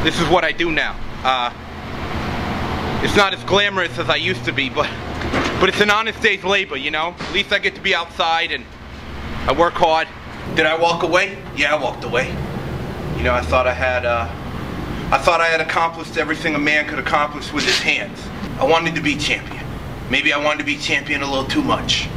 This is what I do now. It's not as glamorous as I used to be, but it's an honest day's labor, you know? At least I get to be outside and I work hard. Did I walk away? Yeah, I walked away. You know, I thought I had accomplished everything a man could accomplish with his hands. I wanted to be champion. Maybe I wanted to be champion a little too much.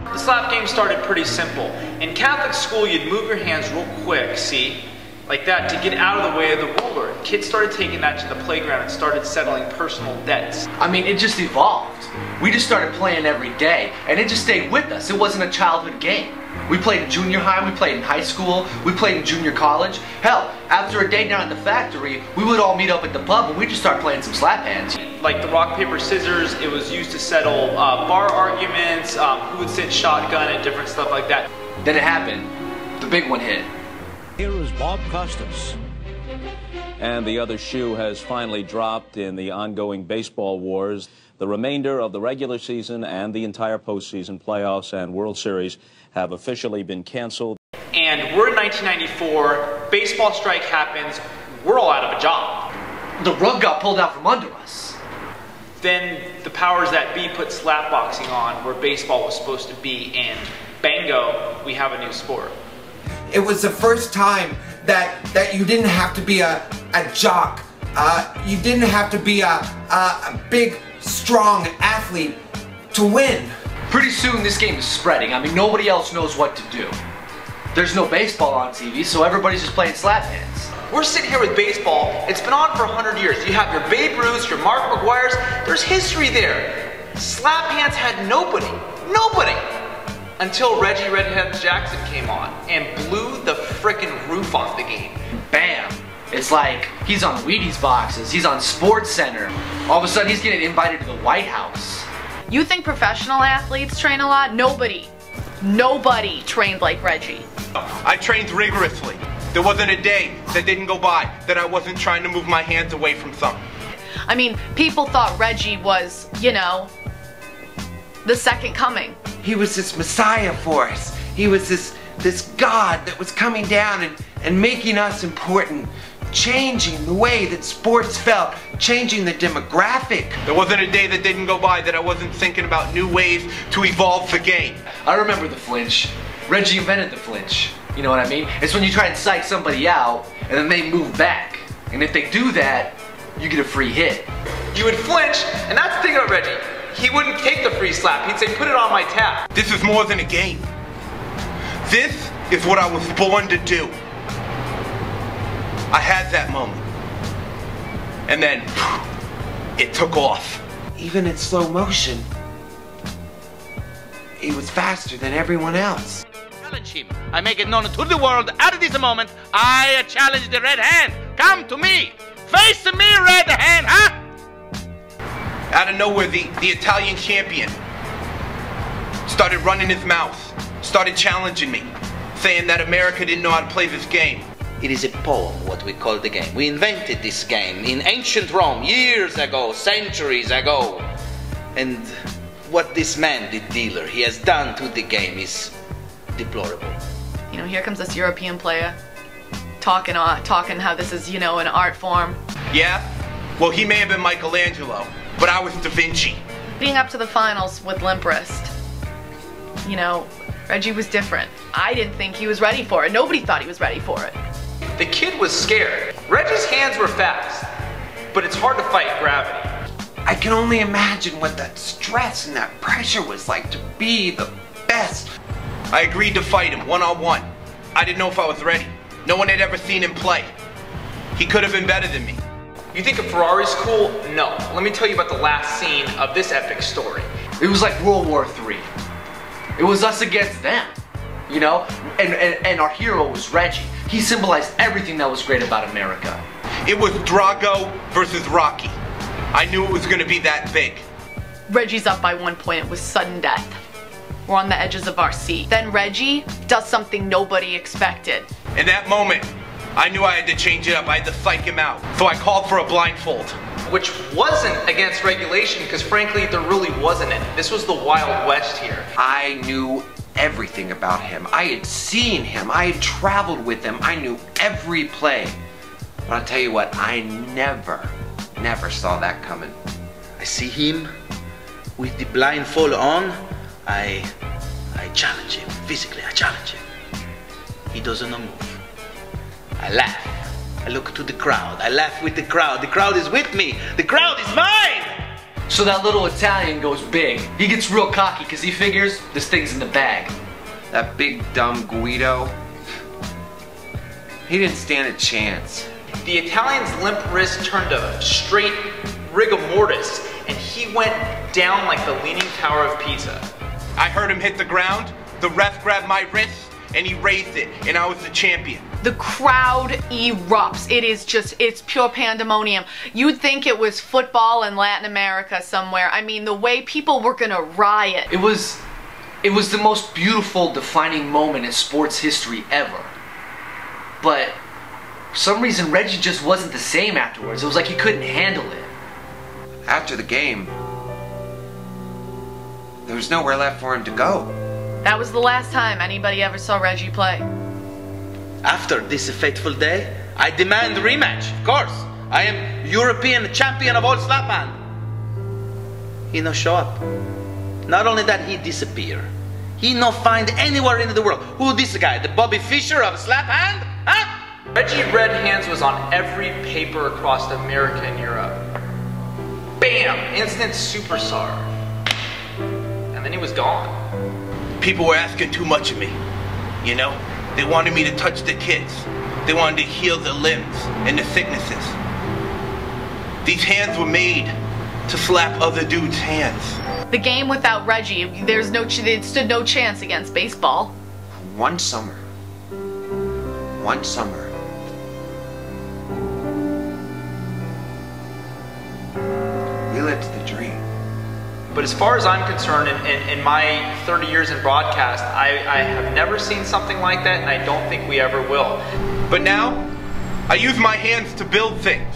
The slap game started pretty simple. In Catholic school, you'd move your hands real quick, see? Like that, to get out of the way of the ruler. Kids started taking that to the playground and started settling personal debts. I mean, it just evolved. We just started playing every day, and it just stayed with us. It wasn't a childhood game. We played in junior high, we played in high school, we played in junior college. Hell, after a day down at the factory, we would all meet up at the pub and we'd just start playing some slap hands. Like the rock, paper, scissors, it was used to settle bar arguments, who would sit shotgun and different stuff like that. Then it happened. The big one hit. Here is Bob Costas. And the other shoe has finally dropped in the ongoing baseball wars. The remainder of the regular season and the entire postseason, playoffs and World Series have officially been canceled. And we're in 1994, baseball strike happens, we're all out of a job. The rug got pulled out from under us. Then the powers that be put slap boxing on where baseball was supposed to be, and bango, we have a new sport. It was the first time that you didn't have to be a jock. You didn't have to be a big, strong athlete to win. Pretty soon this game is spreading. I mean, nobody else knows what to do. There's no baseball on TV, so everybody's just playing slap hands. We're sitting here with baseball. It's been on for 100 years. You have your Babe Ruths, your Mark McGuire's. There's history there. Slap hands had nobody. Nobody. Until Reggie Redhead Jackson came on and blew the frickin' roof off the game. Bam! It's like he's on Wheaties boxes, he's on Sports Center. All of a sudden he's getting invited to the White House. You think professional athletes train a lot? Nobody trained like Reggie. I trained rigorously. There wasn't a day that didn't go by that I wasn't trying to move my hands away from something. I mean, people thought Reggie was, you know, the second coming. He was this messiah for us. He was this God that was coming down and making us important, changing the way that sports felt, changing the demographic. There wasn't a day that didn't go by that I wasn't thinking about new ways to evolve the game. I remember the flinch. Reggie invented the flinch. You know what I mean? It's when you try and psych somebody out and then they move back. And if they do that, you get a free hit. You would flinch, and that's the thing about Reggie. He wouldn't take the free slap. He'd say, put it on my tab. This is more than a game. This is what I was born to do. I had that moment. And then, it took off. Even in slow motion, he was faster than everyone else. Challenge him. I make it known to the world at this moment, I challenge the Red Hand. Come to me. Face me, Red Hand, huh? Out of nowhere, the Italian champion started running his mouth, started challenging me, saying that America didn't know how to play this game. It is a poem, what we call the game. We invented this game in ancient Rome, years ago, centuries ago. And what this man, the dealer, he has done to the game is deplorable. You know, here comes this European player talking how this is, you know, an art form. Yeah? Well, he may have been Michelangelo, but I was Da Vinci. Being up to the finals with limp wrist, you know, Reggie was different. I didn't think he was ready for it. Nobody thought he was ready for it. The kid was scared. Reggie's hands were fast, but it's hard to fight gravity. I can only imagine what that stress and that pressure was like to be the best. I agreed to fight him one-on-one. I didn't know if I was ready. No one had ever seen him play. He could have been better than me. You think a Ferrari's cool? No. Let me tell you about the last scene of this epic story. It was like World War III. It was us against them, you know? And our hero was Reggie. He symbolized everything that was great about America. It was Drago versus Rocky. I knew it was going to be that big. Reggie's up by 1 point. It was sudden death. We're on the edges of our seat. Then Reggie does something nobody expected. In that moment, I knew I had to change it up. I had to psych him out. So I called for a blindfold. Which wasn't against regulation, because frankly, there really wasn't any. This was the Wild West here. I knew everything about him. I had seen him. I had traveled with him. I knew every play. But I'll tell you what, I never saw that coming. I see him with the blindfold on. I challenge him. Physically, I challenge him. He doesn't move. I laugh. I look to the crowd. I laugh with the crowd. The crowd is with me. The crowd is mine! So that little Italian goes big. He gets real cocky because he figures this thing's in the bag. That big dumb Guido, he didn't stand a chance. The Italian's limp wrist turned a straight rigor mortis, and he went down like the Leaning Tower of Pisa. I heard him hit the ground, the ref grabbed my wrist, and he raised it, and I was the champion. The crowd erupts. It's pure pandemonium. You'd think it was football in Latin America somewhere. I mean, the way people were gonna riot. It was the most beautiful, defining moment in sports history ever. But for some reason, Reggie just wasn't the same afterwards. It was like he couldn't handle it. After the game, there was nowhere left for him to go. That was the last time anybody ever saw Reggie play. After this fateful day, I demand a rematch, of course. I am European champion of all slap hand. He no show up. Not only that, he disappear. He no find anywhere in the world. Who this guy, the Bobby Fischer of slap hand? Huh? Reggie Red Hands was on every paper across America and Europe. Bam! Instant superstar. And then he was gone. People were asking too much of me, you know? They wanted me to touch the kids. They wanted to heal the limbs and the sicknesses. These hands were made to slap other dudes' hands. The game without Reggie, it stood no chance against baseball. One summer, we lived the dream. But as far as I'm concerned, in my 30 years in broadcast, I have never seen something like that, and I don't think we ever will. But now, I use my hands to build things,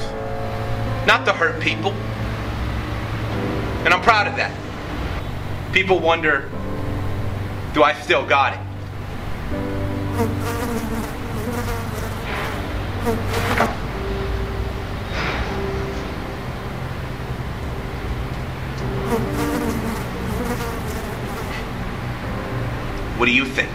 not to hurt people. And I'm proud of that. People wonder, do I still got it? What do you think?